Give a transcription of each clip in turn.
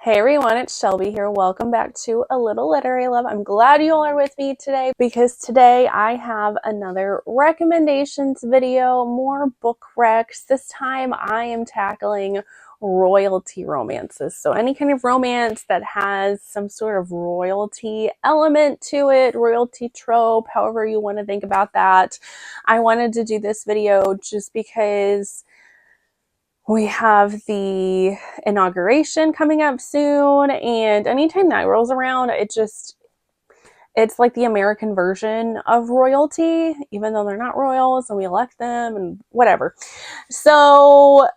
Hey everyone, it's Shelby here. Welcome back to A Little Literary Love. I'm glad you all are with me today because today I have another recommendations video, more book recs. This time I am tackling royalty romances. So any kind of romance that has some sort of royalty element to it, royalty trope, however you want to think about that. I wanted to do this video just because we have the inauguration coming up soon, and anytime that rolls around, it's like the American version of royalty, even though they're not royals and we elect them and whatever. So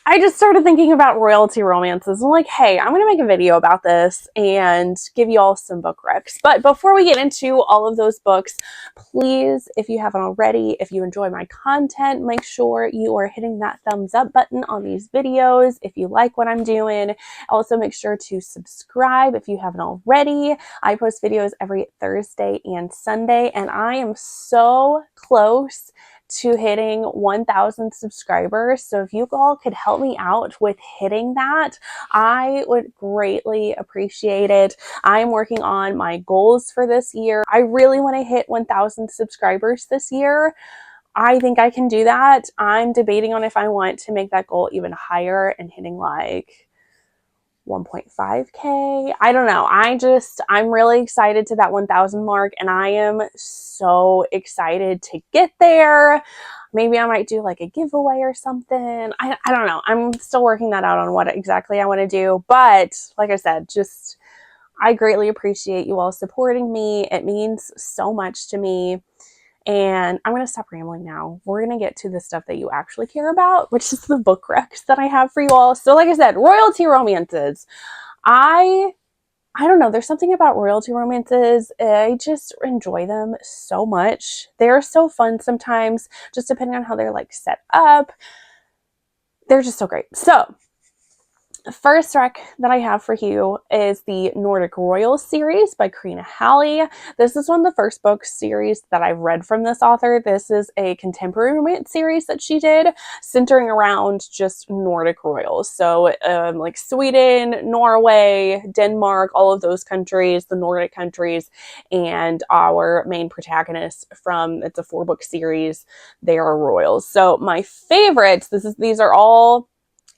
I just started thinking about royalty romances. I'm like, hey, I'm going to make a video about this and give you all some book recs. But before we get into all of those books, please, if you haven't already, if you enjoy my content, make sure you are hitting that thumbs up button on these videos if you like what I'm doing. Also, make sure to subscribe if you haven't already. I post videos every Thursday and Sunday, and I am so close to hitting 1,000 subscribers. So if you all could help me out with hitting that, I would greatly appreciate it. I'm working on my goals for this year. I really want to hit 1,000 subscribers this year. I think I can do that. I'm debating on if I want to make that goal even higher and hitting like 1.5K. I don't know. I'm really excited to that 1,000 mark, and I am so excited to get there. Maybe I might do like a giveaway or something. I don't know. I'm still working that out on what exactly I want to do. But like I said, I greatly appreciate you all supporting me. It means so much to me. And I'm going to stop rambling now. We're going to get to the stuff that you actually care about, which is the book recs that I have for you all. So like I said, royalty romances. I don't know. There's something about royalty romances. I just enjoy them so much. They're so fun sometimes, just depending on how they're like set up. They're just so great. So the first rec that I have for you is the Nordic Royals series by Karina Halle. This is one of the first book series that I've read from this author. This is a contemporary romance series that she did, centering around just Nordic royals. So like Sweden, Norway, Denmark, all of those countries, the Nordic countries, and our main protagonist it's a 4-book series. They are royals. So my favorites, these are all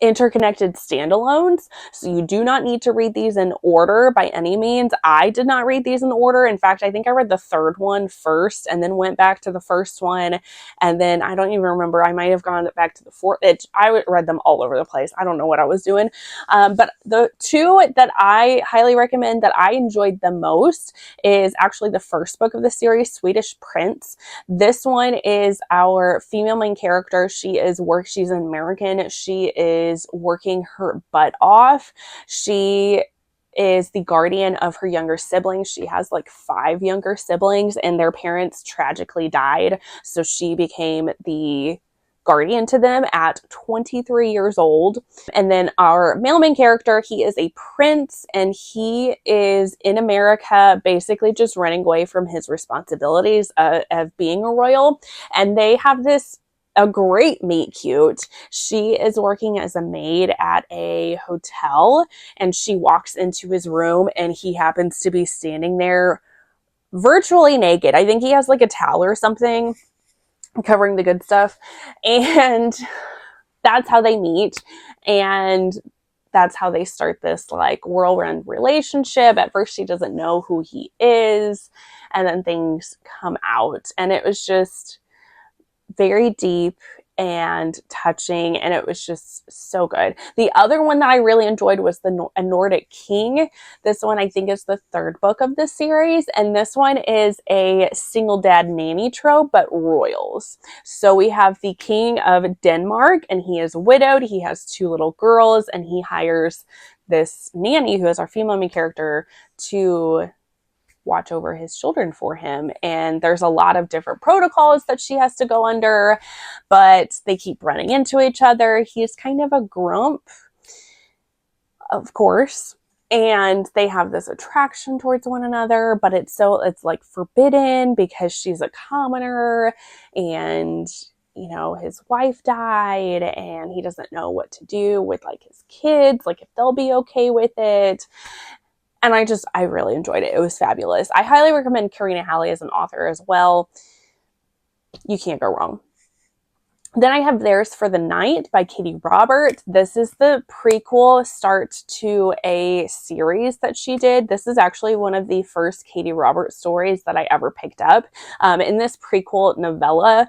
interconnected standalones, so you do not need to read these in order by any means. I did not read these in order. In fact, I think I read the third one first and then went back to the first one, and then I don't even remember, I might have gone back to the fourth. I read them all over the place. I don't know what I was doing, but the two that I highly recommend that I enjoyed the most is actually the first book of the series, Swedish Prince. This one is our female main character. She's an American. She is working her butt off. She is the guardian of her younger siblings. She has like 5 younger siblings, and their parents tragically died. So she became the guardian to them at 23 years old. And then our male main character, he is a prince, and he is in America basically just running away from his responsibilities of being a royal. And they have a great meet cute. She is working as a maid at a hotel, and she walks into his room, and he happens to be standing there virtually naked. I think he has like a towel or something covering the good stuff. And that's how they meet. And that's how they start this like whirlwind relationship. At first, she doesn't know who he is, and then things come out. And it was just very deep and touching, and it was just so good. The other one that I really enjoyed was A Nordic King. This one I think is the 3rd book of the series, and this one is a single dad nanny trope, but royals. So we have the king of Denmark, and he is widowed. He has 2 little girls, and he hires this nanny, who is our female main character, to watch over his children for him. And there's a lot of different protocols that she has to go under, but they keep running into each other. He's kind of a grump, of course, and they have this attraction towards one another, but it's like forbidden because she's a commoner, and you know, his wife died and he doesn't know what to do with like his kids, like if they'll be okay with it. And I really enjoyed it. It was fabulous. I highly recommend Karina Halle as an author as well. You can't go wrong. Then I have Theirs for the Night by Katee Roberts. This is the prequel start to a series that she did. This is actually one of the first Katee Roberts stories that I ever picked up. In this prequel novella,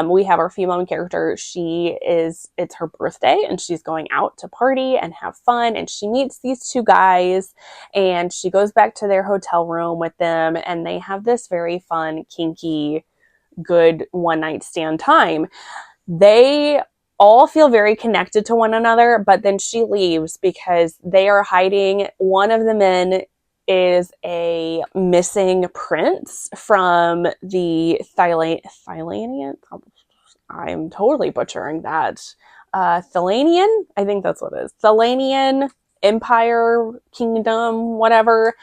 we have our female character. It's her birthday and she's going out to party and have fun. And she meets these two guys and she goes back to their hotel room with them. And they have this very fun, kinky, good one night stand time. They all feel very connected to one another, but then she leaves because they are hiding. One of the men is a missing prince from the Thylanian. I'm totally butchering that. Thalanian? I think that's what it is. Thalanian Empire, Kingdom, whatever.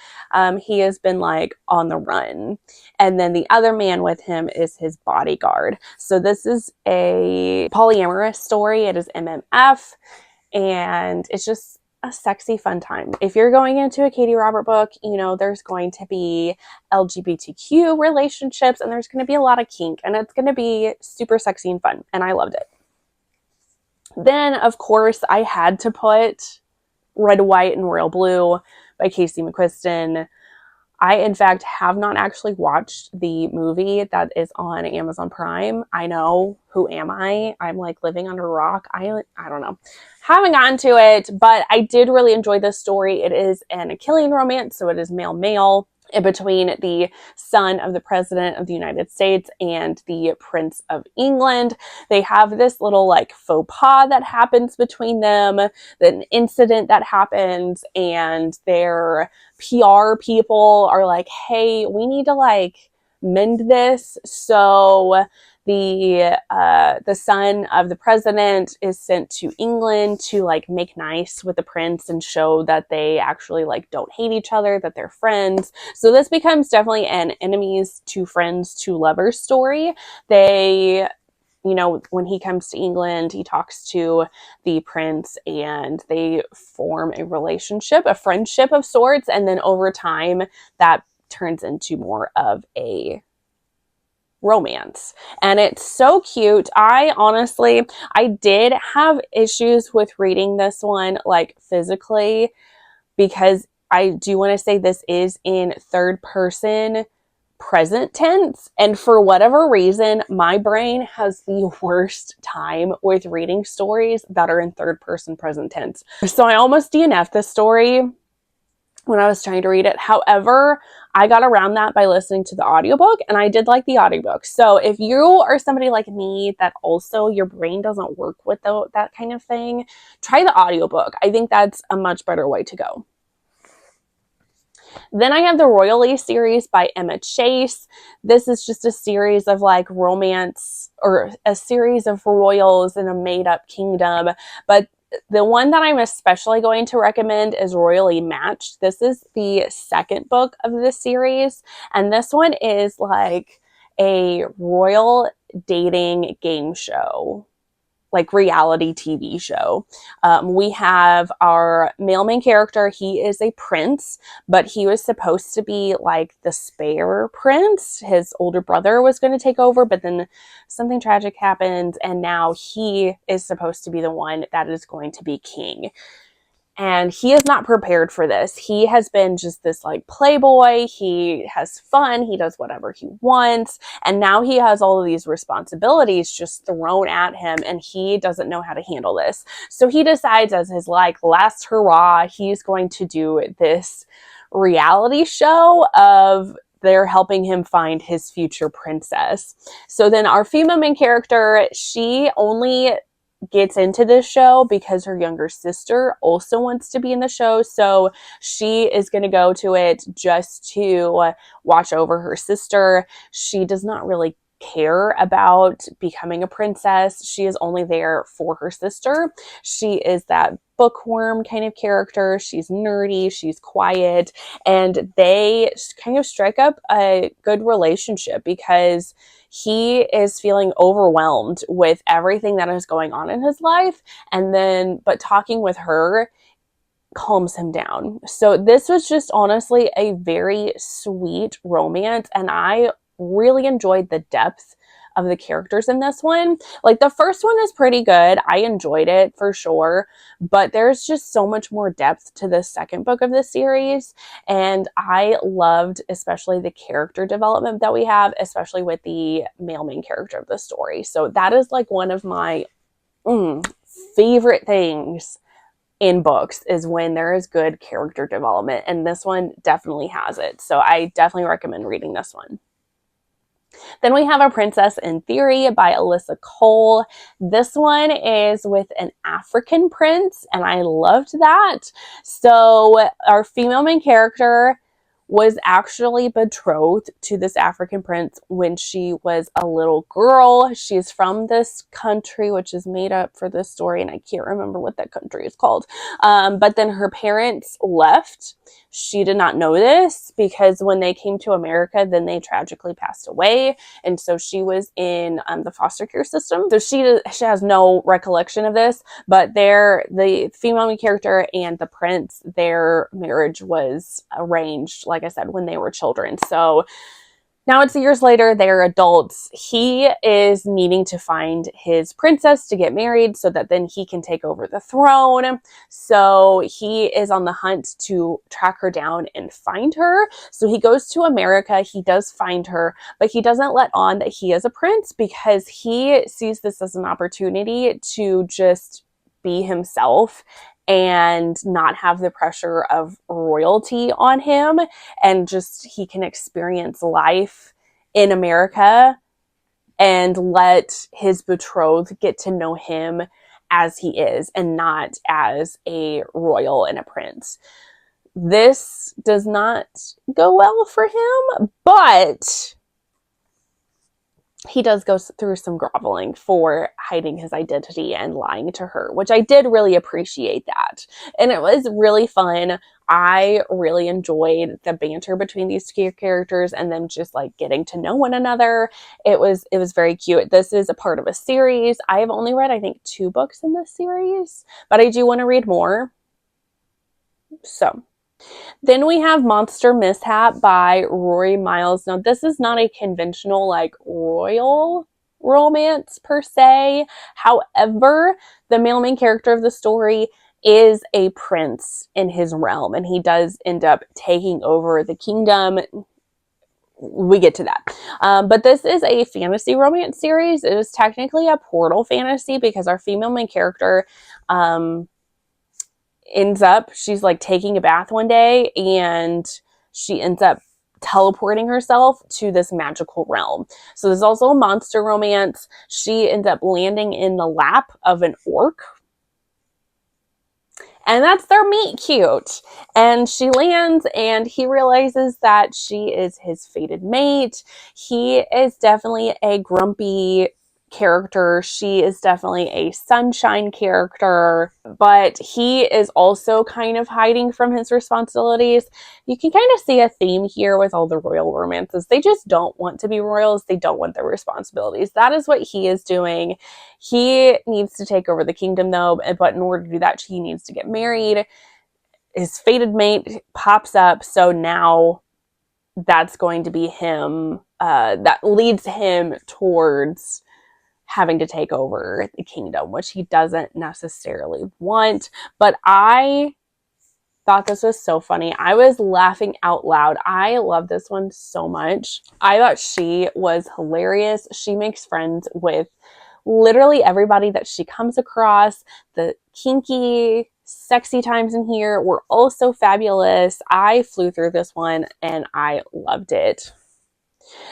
He has been like on the run. And then the other man with him is his bodyguard. So this is a polyamorous story. It is MMF. And it's just a sexy, fun time. If you're going into a Katee Roberts book, you know, there's going to be LGBTQ relationships and there's going to be a lot of kink and it's going to be super sexy and fun. And I loved it. Then, of course, I had to put Red, White, and Royal Blue by Casey McQuiston. I, in fact, have not actually watched the movie that is on Amazon Prime. I know, who am I? I'm like living under a rock. I don't know. Haven't gotten to it, but I did really enjoy this story. It is an Achillean romance, so it is male-male. Between the son of the President of the United States and the Prince of England. They have this little like faux pas that happens between them, an incident that happens, and their PR people are like, hey, we need to like mend this. So the son of the president is sent to England to like make nice with the prince and show that they actually like don't hate each other, that they're friends. So this becomes definitely an enemies to friends to lovers story. They, you know, when he comes to England, he talks to the prince and they form a relationship, a friendship of sorts. And then over time that turns into more of a romance. And it's so cute. I did have issues with reading this one like physically because I do want to say this is in third person present tense. And for whatever reason, my brain has the worst time with reading stories that are in third person present tense. So I almost DNF'd this story when I was trying to read it. However, I got around that by listening to the audiobook and I did like the audiobook. So if you are somebody like me that also your brain doesn't work with that kind of thing, try the audiobook. I think that's a much better way to go. Then I have the Royally series by Emma Chase. This is just a series of like romance or a series of royals in a made up kingdom. But the one that I'm especially going to recommend is Royally Matched. This is the second book of the series. And this one is like a royal dating game show, like reality TV show. We have our male main character. He is a prince, but he was supposed to be like the spare prince. His older brother was going to take over, but then something tragic happens, and now he is supposed to be the one that is going to be king. And he is not prepared for this. He has been just this like playboy. He has fun. He does whatever he wants. And now he has all of these responsibilities just thrown at him and he doesn't know how to handle this. So he decides as his like last hurrah, he's going to do this reality show of they're helping him find his future princess. So then our female main character, she only gets into this show because her younger sister also wants to be in the show. So she is going to go to it just to watch over her sister. She does not really care about becoming a princess. She is only there for her sister. She is that bookworm kind of character. She's nerdy, she's quiet, and they kind of strike up a good relationship because he is feeling overwhelmed with everything that is going on in his life. And then, but talking with her calms him down. So this was just honestly a very sweet romance, and I really enjoyed the depth of the characters in this one. Like the first one is pretty good. I enjoyed it for sure, but there's just so much more depth to the second book of the series, and I loved especially the character development that we have, especially with the male main character of the story. So that is like one of my favorite things in books, is when there is good character development, and this one definitely has it. So I definitely recommend reading this one. Then we have A Princess in Theory by Alyssa Cole. This one is with an African prince, and I loved that. So our female main character was actually betrothed to this African prince when she was a little girl. She's from this country, which is made up for this story, and I can't remember what that country is called. But then her parents left. She did not know this because when they came to America, then they tragically passed away. And so she was in the foster care system. So she has no recollection of this, but the female main character and the prince, their marriage was arranged, like I said, when they were children. So now it's years later, they're adults. He is needing to find his princess to get married so that then he can take over the throne. So he is on the hunt to track her down and find her. So he goes to America. He does find her, but he doesn't let on that he is a prince because he sees this as an opportunity to just be himself and not have the pressure of royalty on him, and just he can experience life in America and let his betrothed get to know him as he is and not as a royal and a prince. This does not go well for him, but he does go through some groveling for hiding his identity and lying to her, which I did really appreciate that. And it was really fun. I really enjoyed the banter between these two characters and them just like getting to know one another. It was very cute. This is a part of a series. I have only read, I think, 2 books in this series, but I do want to read more. So then we have Monster Mishap by Rory Miles. Now, this is not a conventional like royal romance per se. However, the male main character of the story is a prince in his realm, and he does end up taking over the kingdom. We get to that. But this is a fantasy romance series. It is technically a portal fantasy because our female main character ends up, she's like taking a bath one day and she ends up teleporting herself to this magical realm. So there's also a monster romance. She ends up landing in the lap of an orc, and that's their meet cute. And she lands and he realizes that she is his fated mate. He is definitely a grumpy character. She is definitely a sunshine character, but he is also kind of hiding from his responsibilities. You can kind of see a theme here with all the royal romances. They just don't want to be royals. They don't want their responsibilities. That is what he is doing. He needs to take over the kingdom though, but in order to do that, he needs to get married. His fated mate pops up, so now that's going to be him. That leads him towards having to take over the kingdom, which he doesn't necessarily want. But I thought this was so funny. I was laughing out loud. I love this one so much. I thought she was hilarious. She makes friends with literally everybody that she comes across. The kinky, sexy times in here were also fabulous. I flew through this one and I loved it.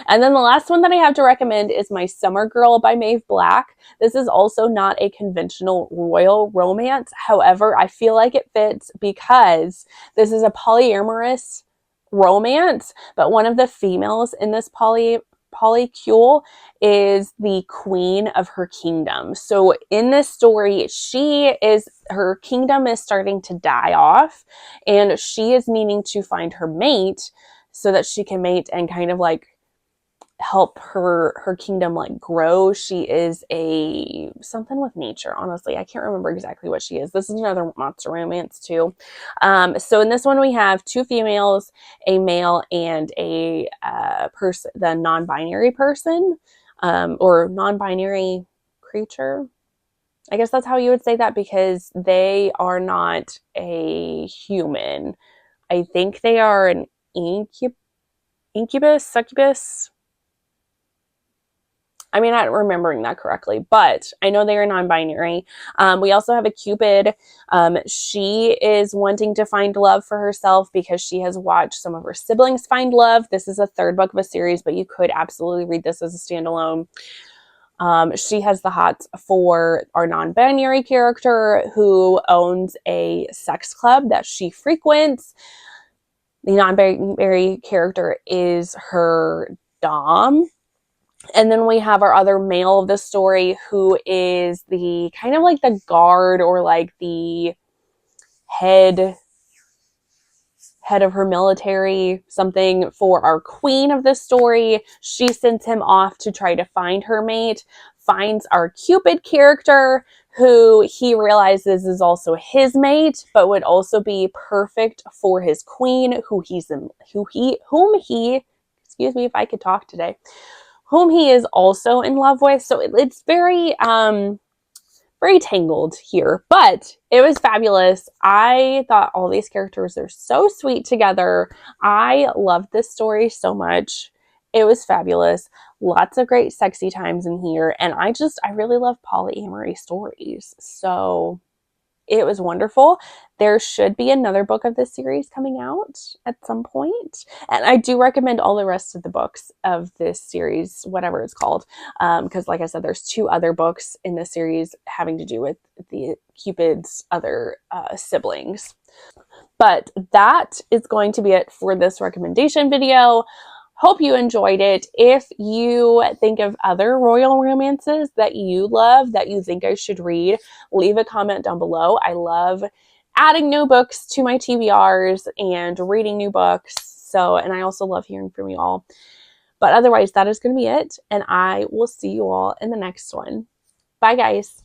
And then the last one that I have to recommend is My Summer Girl by Maeve Black. This is also not a conventional royal romance. However, I feel like it fits because this is a polyamorous romance, but one of the females in this Polycule is the queen of her kingdom. So in this story, her kingdom is starting to die off, and she is needing to find her mate so that she can mate and kind of like help her kingdom like grow. She is a something with nature. Honestly, I can't remember exactly what she is. This is another monster romance too. So in this one we have 2 females, a male, and a person, the non-binary person, or non-binary creature. I guess that's how you would say that, because they are not a human. I think they are an incubus, succubus. I mean, not remembering that correctly, but I know they are non-binary. We also have a Cupid. She is wanting to find love for herself because she has watched some of her siblings find love. This is a 3rd book of a series, but you could absolutely read this as a standalone. She has the hots for our non-binary character who owns a sex club that she frequents. The non-binary character is her dom. And then we have our other male of the story who is the kind of like the guard, or like the head of her military, something for our queen of the story. She sends him off to try to find her mate, finds our Cupid character, who he realizes is also his mate, but would also be perfect for his queen, whom he, excuse me if I could talk today, whom he is also in love with. So it's very, very tangled here, but it was fabulous. I thought all these characters are so sweet together. I loved this story so much. It was fabulous. Lots of great sexy times in here. And I really love polyamory stories. So it was wonderful. There should be another book of this series coming out at some point. And I do recommend all the rest of the books of this series, whatever it's called. Because like I said, there's 2 other books in this series having to do with the Cupid's other siblings. But that is going to be it for this recommendation video. Hope you enjoyed it. If you think of other royal romances that you love, that you think I should read, leave a comment down below. I love adding new books to my TBRs and reading new books. And I also love hearing from you all. But otherwise, that is going to be it. And I will see you all in the next one. Bye, guys.